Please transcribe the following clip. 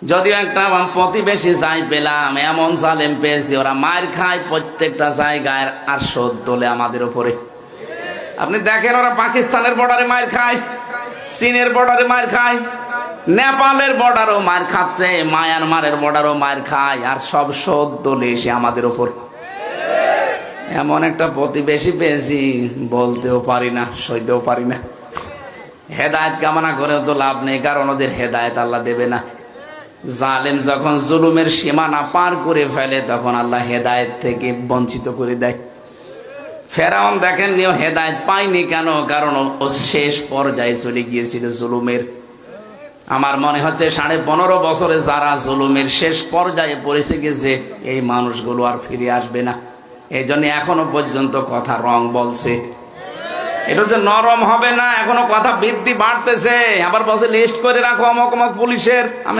যদিও একটা প্রতিবেশী যাই পেলাম, এমন জালেম পেয়েছি, ওরা মার খায় প্রত্যেকটা জায়গায় আর শোধ তোলে আমাদের উপরে। আপনি দেখেন, ওরা পাকিস্তানের বর্ডারে মার খায়, চীনের বর্ডারে মার খায়, নেপালের বর্ডারও মার খাচ্ছে, মায়ানমারের বর্ডারও মার খায়, আর সব শোধ তোলে এসে আমাদের উপর। এমন একটা প্রতিবেশী পেয়েছি, বলতেও পারি না, সইতেও পারি না। হেদায়েত কামনা করেও তো লাভ নেই, কারণ ওদের হেদায়েত আল্লাহ দেবে না। জালেম যখন জুলুমের সীমানা পার করে ফেলে, তখন আল্লাহ হেদায়েত থেকে বঞ্চিত করে দেয়। ফেরাউন দেখেন নিও হেদায়েত পায়নি কেন? কারণ ও শেষ পর্যায়ে চলে গিয়েছিল জুলুমের। আমার মনে হচ্ছে 15.5 বছরে যারা জুলুমের শেষ পর্যায়ে পৌঁছে গেছে, এই মানুষগুলো আর ফিরে আসবে না। এই জন্য এখনো পর্যন্ত কথা রং বলছে, এটা যে নরম হবে না, এখনো কথা বৃদ্ধি বাড়তেছে। আবার বলছে লিস্ট করে রাখো অমুক অমুক পুলিশের। আমি